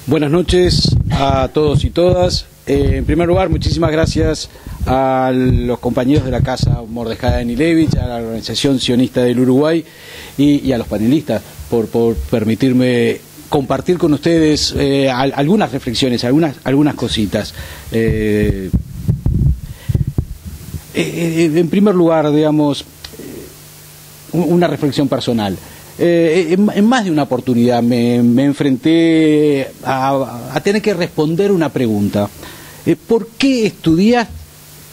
Buenas noches a todos y todas. En primer lugar, muchísimas gracias a los compañeros de la Casa Mordejai Anilevich, a la Organización Sionista del Uruguay y a los panelistas por permitirme compartir con ustedes algunas reflexiones, algunas cositas. En primer lugar, digamos, una reflexión personal. En más de una oportunidad me enfrenté a tener que responder una pregunta. ¿Por qué estudiar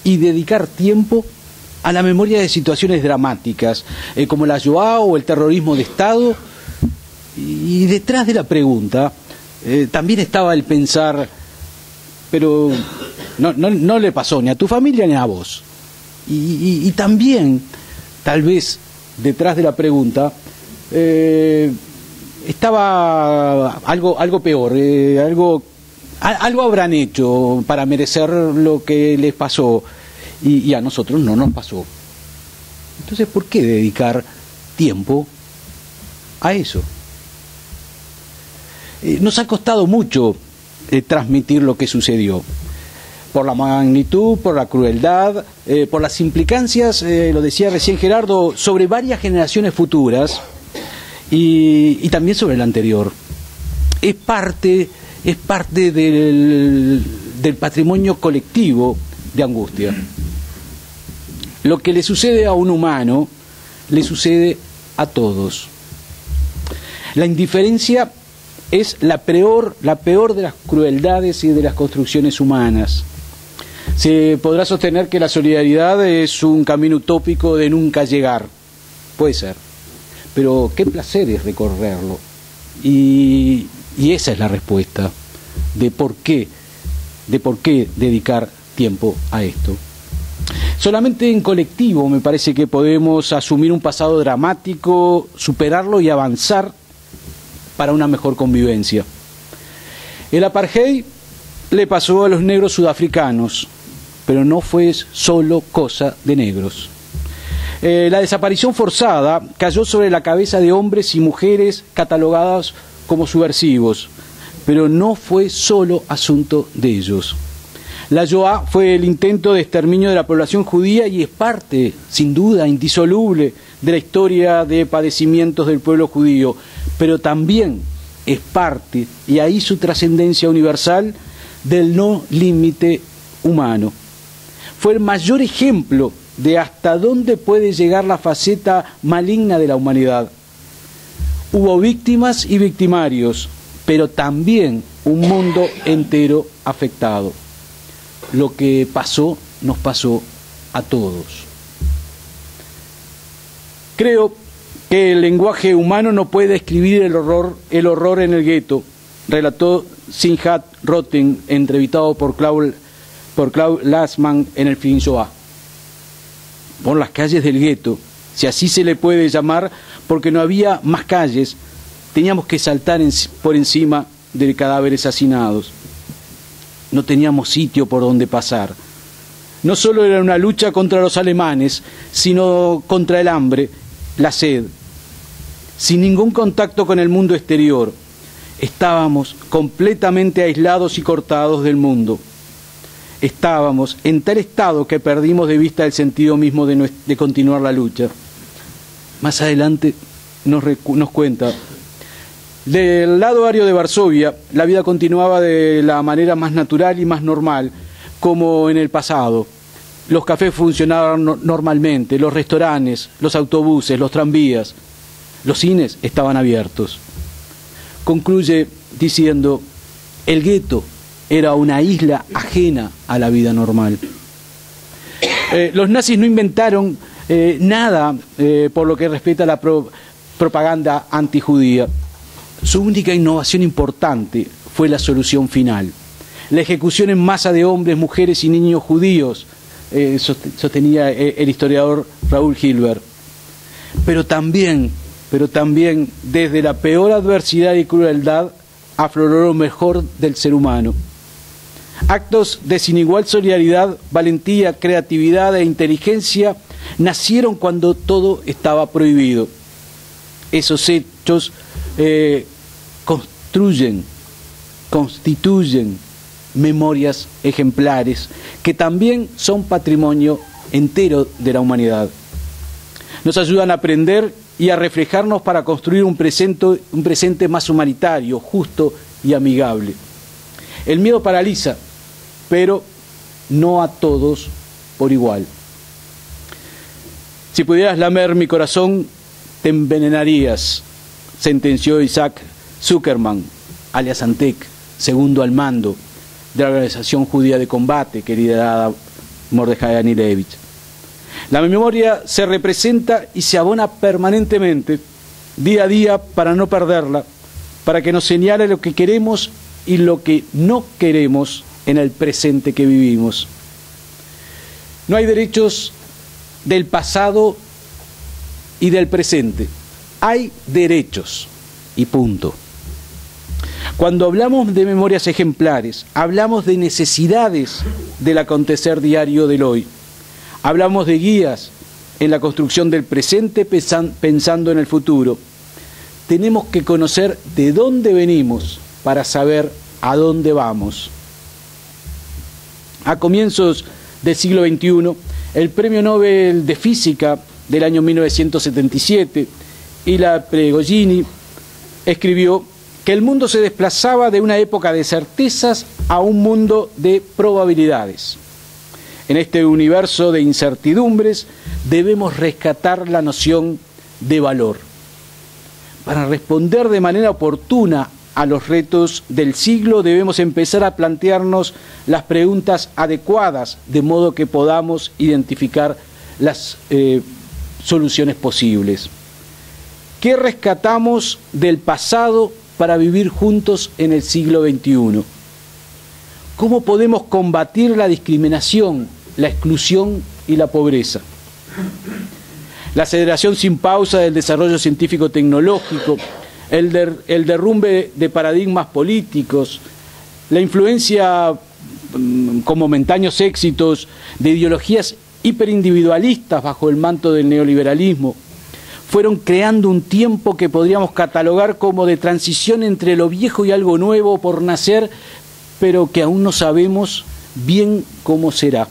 y dedicar tiempo a la memoria de situaciones dramáticas, como la Shoah o el terrorismo de Estado? Y detrás de la pregunta también estaba el pensar, pero no le pasó ni a tu familia ni a vos. Y también, tal vez, detrás de la pregunta, estaba algo peor, algo habrán hecho para merecer lo que les pasó y a nosotros no nos pasó. Entonces, ¿por qué dedicar tiempo a eso? Nos ha costado mucho transmitir lo que sucedió, por la magnitud, por la crueldad, por las implicancias, lo decía recién Gerardo, sobre varias generaciones futuras. Y también sobre el anterior. Es parte del patrimonio colectivo de angustia. Lo que le sucede a un humano, le sucede a todos. La indiferencia es la peor de las crueldades y de las construcciones humanas. Se podrá sostener que la solidaridad es un camino utópico de nunca llegar. Puede ser. Pero qué placer es recorrerlo. Y esa es la respuesta de por qué dedicar tiempo a esto. Solamente en colectivo me parece que podemos asumir un pasado dramático, superarlo y avanzar para una mejor convivencia. El apartheid le pasó a los negros sudafricanos, pero no fue solo cosa de negros. La desaparición forzada cayó sobre la cabeza de hombres y mujeres catalogados como subversivos, pero no fue solo asunto de ellos. La Shoah fue el intento de exterminio de la población judía y es parte, sin duda, indisoluble de la historia de padecimientos del pueblo judío, pero también es parte, y ahí su trascendencia universal, del no límite humano. Fue el mayor ejemplo de hasta dónde puede llegar la faceta maligna de la humanidad. Hubo víctimas y victimarios, pero también un mundo entero afectado. Lo que pasó, nos pasó a todos. Creo que el lenguaje humano no puede describir el horror en el gueto, relató Simchat Rotem, entrevistado por Claude Lanzmann en el film Shoah. Por las calles del gueto, si así se le puede llamar, porque no había más calles, teníamos que saltar por encima de cadáveres hacinados. No teníamos sitio por donde pasar. No solo era una lucha contra los alemanes, sino contra el hambre, la sed. Sin ningún contacto con el mundo exterior, estábamos completamente aislados y cortados del mundo. Estábamos en tal estado que perdimos de vista el sentido mismo de continuar la lucha. Más adelante nos cuenta, del lado ario de Varsovia, la vida continuaba de la manera más natural y más normal, como en el pasado. Los cafés funcionaban normalmente, los restaurantes, los autobuses, los tranvías, los cines estaban abiertos. Concluye diciendo, el gueto era una isla ajena a la vida normal. Los nazis no inventaron nada por lo que respecta a la propaganda antijudía. Su única innovación importante fue la solución final. La ejecución en masa de hombres, mujeres y niños judíos, sostenía el historiador Raúl Hilberg. Pero también, desde la peor adversidad y crueldad, afloró lo mejor del ser humano. Actos de sin igual solidaridad, valentía, creatividad e inteligencia nacieron cuando todo estaba prohibido. Esos hechos construyen constituyen memorias ejemplares que también son patrimonio entero de la humanidad. Nos ayudan a aprender y a reflejarnos para construir un presente más humanitario, justo y amigable. El miedo paraliza, pero no a todos por igual. Si pudieras lamer mi corazón, te envenenarías, sentenció Isaac Zuckerman, alias Antec, segundo al mando de la Organización Judía de Combate que lideraba Mordejai Anilevich. La memoria se representa y se abona permanentemente, día a día, para no perderla, para que nos señale lo que queremos y lo que no queremos en el presente que vivimos. No hay derechos del pasado y del presente. Hay derechos y punto. Cuando hablamos de memorias ejemplares, hablamos de necesidades del acontecer diario del hoy. Hablamos de guías en la construcción del presente pensando en el futuro. Tenemos que conocer de dónde venimos para saber a dónde vamos. A comienzos del siglo XXI, el Premio Nobel de Física del año 1977, Ila Prigogine, escribió que el mundo se desplazaba de una época de certezas a un mundo de probabilidades. En este universo de incertidumbres debemos rescatar la noción de valor. Para responder de manera oportuna a los retos del siglo debemos empezar a plantearnos las preguntas adecuadas, de modo que podamos identificar las soluciones posibles. ¿Qué rescatamos del pasado para vivir juntos en el siglo XXI? ¿Cómo podemos combatir la discriminación, la exclusión y la pobreza? La aceleración sin pausa del desarrollo científico-tecnológico, el derrumbe de paradigmas políticos, la influencia con momentáneos éxitos de ideologías hiperindividualistas bajo el manto del neoliberalismo, fueron creando un tiempo que podríamos catalogar como de transición entre lo viejo y algo nuevo por nacer, pero que aún no sabemos bien cómo será.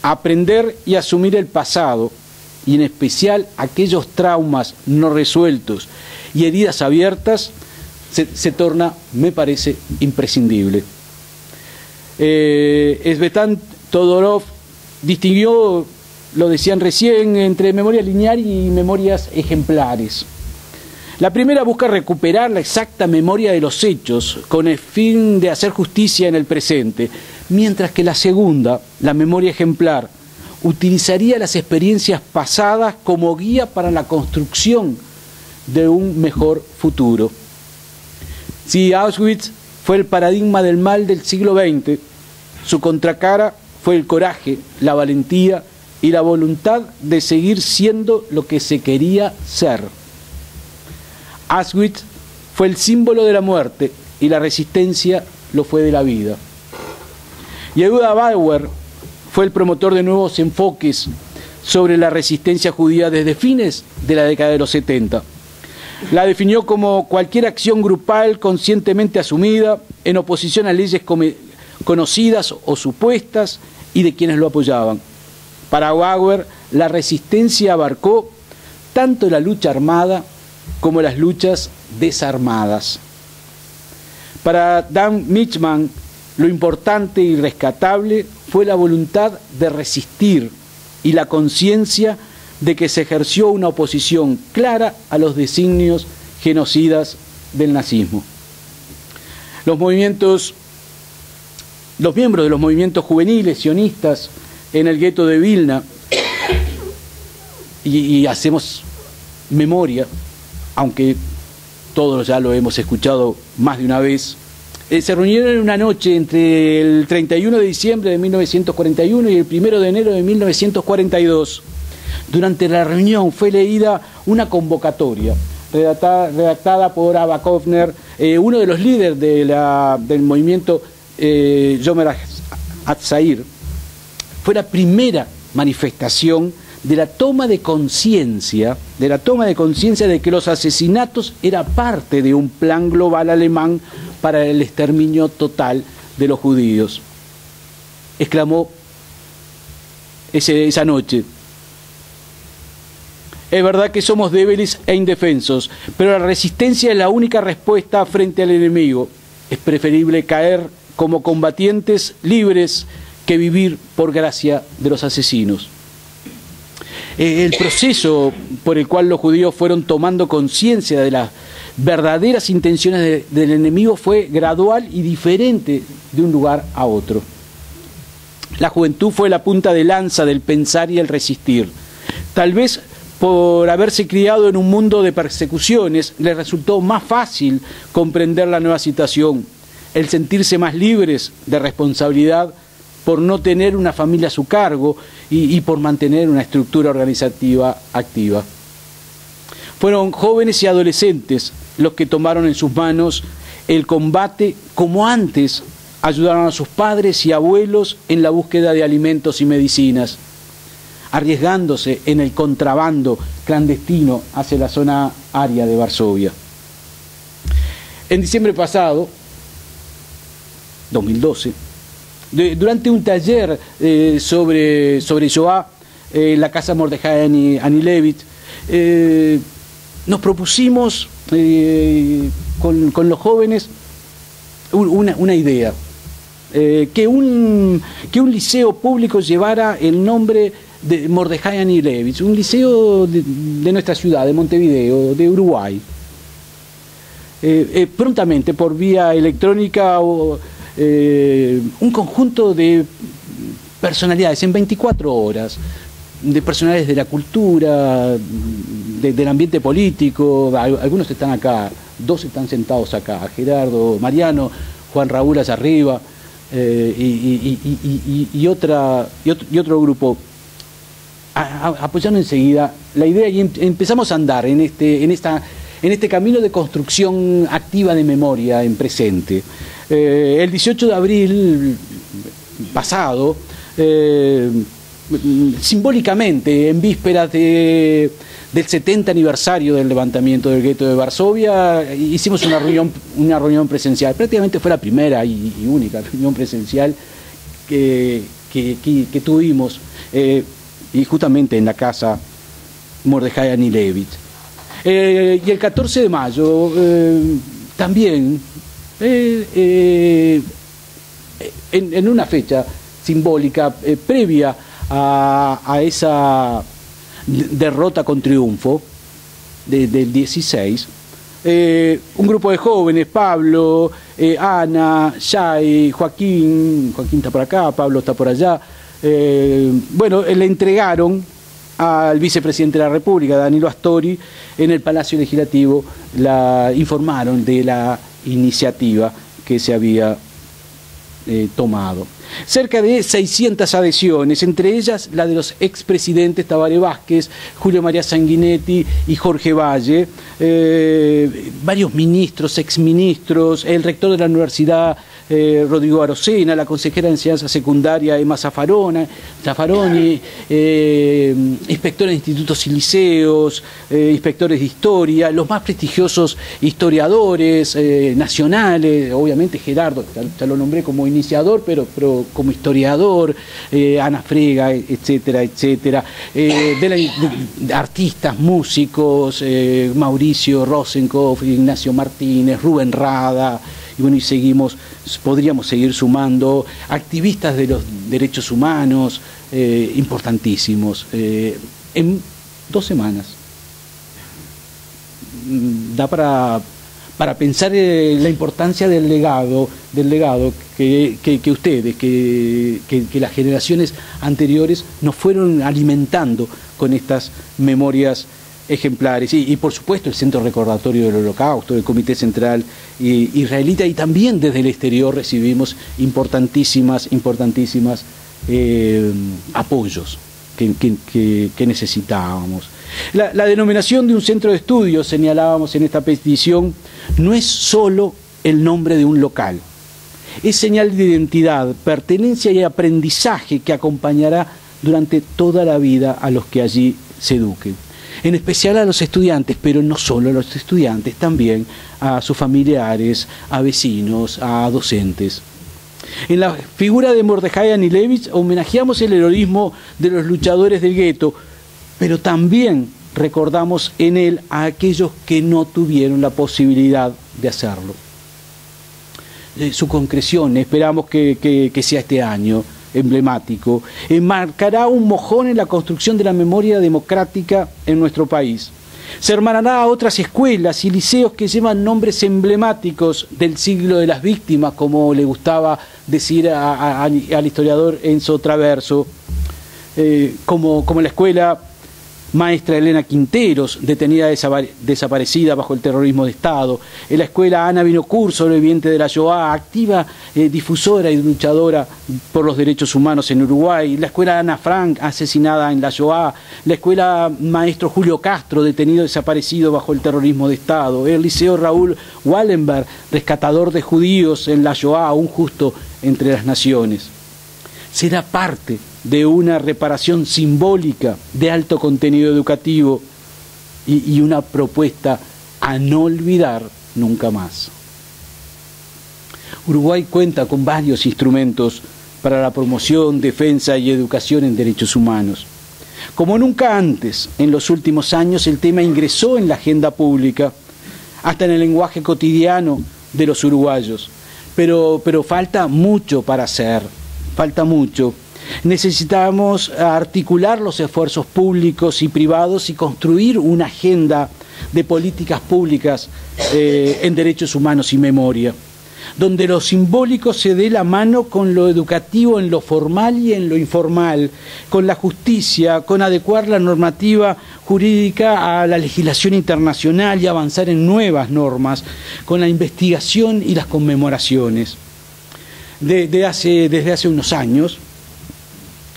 Aprender y asumir el pasado, y en especial aquellos traumas no resueltos y heridas abiertas, se torna, me parece, imprescindible. Svetlana Todorov distinguió, lo decían recién, entre memoria lineal y memorias ejemplares. La primera busca recuperar la exacta memoria de los hechos con el fin de hacer justicia en el presente, mientras que la segunda, la memoria ejemplar, utilizaría las experiencias pasadas como guía para la construcción de un mejor futuro. Si Auschwitz fue el paradigma del mal del siglo XX, su contracara fue el coraje, la valentía y la voluntad de seguir siendo lo que se quería ser. Auschwitz fue el símbolo de la muerte y la resistencia lo fue de la vida. Yehuda Bauer fue el promotor de nuevos enfoques sobre la resistencia judía desde fines de la década de los 70. La definió como cualquier acción grupal conscientemente asumida en oposición a leyes conocidas o supuestas y de quienes lo apoyaban. Para Bauer, la resistencia abarcó tanto la lucha armada como las luchas desarmadas. Para Dan Michman, lo importante y rescatable fue la voluntad de resistir y la conciencia de que se ejerció una oposición clara a los designios genocidas del nazismo. Los miembros de los movimientos juveniles sionistas en el gueto de Vilna, y hacemos memoria, aunque todos ya lo hemos escuchado más de una vez, se reunieron en una noche entre el 31 de diciembre de 1941 y el 1 de enero de 1942. Durante la reunión fue leída una convocatoria redactada por Abba Kovner, uno de los líderes del movimiento Yomer Hatzair. Fue la primera manifestación de la toma de conciencia de que los asesinatos era parte de un plan global alemán para el exterminio total de los judíos. Exclamó esa noche: es verdad que somos débiles e indefensos, pero la resistencia es la única respuesta frente al enemigo. Es preferible caer como combatientes libres que vivir por gracia de los asesinos. El proceso por el cual los judíos fueron tomando conciencia de las verdaderas intenciones del enemigo fue gradual y diferente de un lugar a otro. La juventud fue la punta de lanza del pensar y el resistir. Tal vez por haberse criado en un mundo de persecuciones, les resultó más fácil comprender la nueva situación, el sentirse más libres de responsabilidad por no tener una familia a su cargo y por mantener una estructura organizativa activa. Fueron jóvenes y adolescentes los que tomaron en sus manos el combate como antes ayudaron a sus padres y abuelos en la búsqueda de alimentos y medicinas, arriesgándose en el contrabando clandestino hacia la zona aria de Varsovia. En diciembre pasado, 2012, durante un taller sobre Shoah, la casa Mordejai Anilevich, nos propusimos con los jóvenes una idea, que un liceo público llevara el nombre de Mordejai Anilevich, un liceo de nuestra ciudad, de Montevideo, de Uruguay. Prontamente, por vía electrónica, un conjunto de personalidades en 24 horas, de personalidades de la cultura, del ambiente político. Algunos están acá, 2 están sentados acá: Gerardo, Mariano, Juan Raúl allá arriba, y otro grupo apoyando enseguida la idea, y empezamos a andar en este camino de construcción activa de memoria en presente. El 18 de abril pasado, simbólicamente, en vísperas del 70 aniversario del levantamiento del gueto de Varsovia, hicimos una reunión presencial. Prácticamente fue la primera y única reunión presencial que tuvimos, y justamente en la casa Mordejai Anilevich. Y el 14 de mayo también, en una fecha simbólica previa a esa derrota con triunfo del 16, un grupo de jóvenes, Pablo, Ana, Shai, Joaquín está por acá, Pablo está por allá, le entregaron al vicepresidente de la República, Danilo Astori, en el Palacio Legislativo, informaron de la iniciativa que se había tomado. Cerca de 600 adhesiones, entre ellas la de los expresidentes Tabaré Vázquez, Julio María Sanguinetti y Jorge Valle, varios ministros, exministros, el rector de la universidad, Rodrigo Arocena, la consejera de enseñanza secundaria Emma Zaffaroni, inspectores de institutos y liceos, inspectores de historia, los más prestigiosos historiadores nacionales, obviamente Gerardo, ya lo nombré como iniciador, pero como historiador, Ana Frega, etcétera, etcétera, de artistas, músicos, Mauricio Rosenkopf, Ignacio Martínez, Rubén Rada, y bueno, podríamos seguir sumando, activistas de los derechos humanos, importantísimos. En 2 semanas da para pensar la importancia del legado que ustedes, que las generaciones anteriores nos fueron alimentando con estas memorias ejemplares, y por supuesto el Centro Recordatorio del Holocausto, el Comité Central Israelita, y también desde el exterior recibimos importantísimas apoyos que necesitábamos. La denominación de un centro de estudios, señalábamos en esta petición, no es solo el nombre de un local, es señal de identidad, pertenencia y aprendizaje que acompañará durante toda la vida a los que allí se eduquen. En especial a los estudiantes, pero no solo a los estudiantes, también a sus familiares, a vecinos, a docentes. En la figura de Mordejai Anilevich homenajeamos el heroísmo de los luchadores del gueto, pero también recordamos en él a aquellos que no tuvieron la posibilidad de hacerlo. Su concreción, esperamos que sea este año emblemático, marcará un mojón en la construcción de la memoria democrática en nuestro país. Se hermanará a otras escuelas y liceos que llevan nombres emblemáticos del siglo de las víctimas, como le gustaba decir al historiador Enzo Traverso, como la escuela maestra Elena Quinteros, detenida desaparecida bajo el terrorismo de Estado, en la escuela Ana Vinocourt, sobreviviente de la Shoah, activa difusora y luchadora por los derechos humanos en Uruguay, la escuela Ana Frank, asesinada en la Shoah, la escuela maestro Julio Castro, detenido desaparecido bajo el terrorismo de Estado, el liceo Raúl Wallenberg, rescatador de judíos en la Shoah, un justo entre las naciones. Será parte de una reparación simbólica de alto contenido educativo y una propuesta a no olvidar nunca más. Uruguay cuenta con varios instrumentos para la promoción, defensa y educación en derechos humanos. Como nunca antes, en los últimos años, el tema ingresó en la agenda pública, hasta en el lenguaje cotidiano de los uruguayos. Pero falta mucho para hacer, falta mucho. Necesitamos articular los esfuerzos públicos y privados y construir una agenda de políticas públicas en derechos humanos y memoria, donde lo simbólico se dé la mano con lo educativo en lo formal y en lo informal, con la justicia, con adecuar la normativa jurídica a la legislación internacional y avanzar en nuevas normas, con la investigación y las conmemoraciones. Desde hace unos años,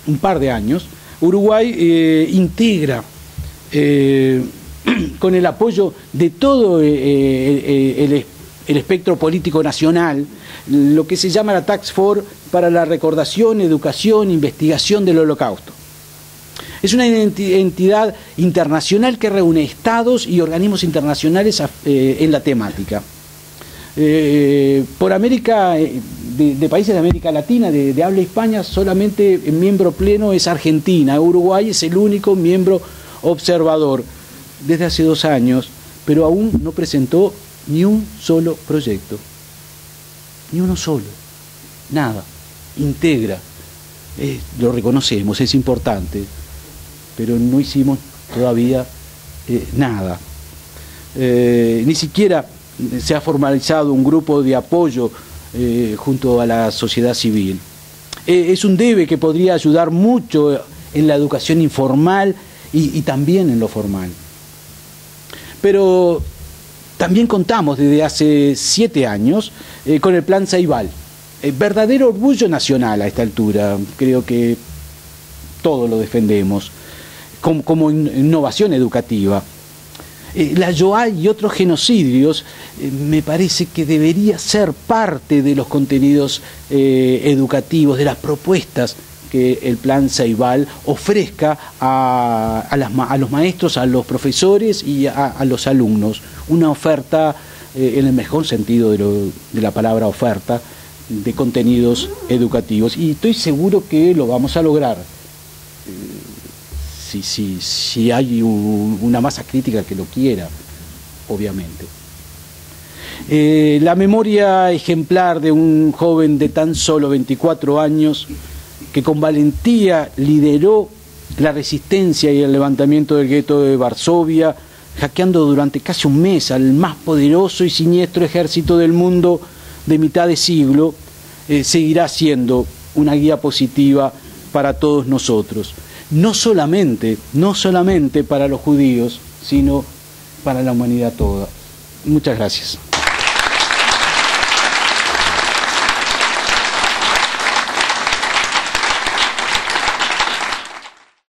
un par de años, Uruguay integra con el apoyo de todo el espectro político nacional lo que se llama la Task Force para la recordación, educación, investigación del Holocausto. Es una entidad internacional que reúne estados y organismos internacionales en la temática. Por América, de países de América Latina, de habla hispana, solamente el miembro pleno es Argentina. Uruguay es el único miembro observador desde hace 2 años, pero aún no presentó ni un solo proyecto. Ni uno solo. Nada. Integra. Lo reconocemos, es importante, pero no hicimos todavía nada. Ni siquiera se ha formalizado un grupo de apoyo junto a la sociedad civil. Es un debe que podría ayudar mucho en la educación informal y también en lo formal. Pero también contamos desde hace 7 años con el Plan Ceibal, verdadero orgullo nacional a esta altura. Creo que todos lo defendemos como innovación educativa. La Shoah y otros genocidios me parece que debería ser parte de los contenidos educativos, de las propuestas que el Plan Ceibal ofrezca a los maestros, a los profesores y a los alumnos. Una oferta, en el mejor sentido de la palabra oferta, de contenidos educativos. Y estoy seguro que lo vamos a lograr. Si hay una masa crítica que lo quiera, obviamente. La memoria ejemplar de un joven de tan solo 24 años que con valentía lideró la resistencia y el levantamiento del gueto de Varsovia, hackeando durante casi un mes al más poderoso y siniestro ejército del mundo de mitad de siglo, seguirá siendo una guía positiva para todos nosotros. No solamente para los judíos, sino para la humanidad toda. Muchas gracias.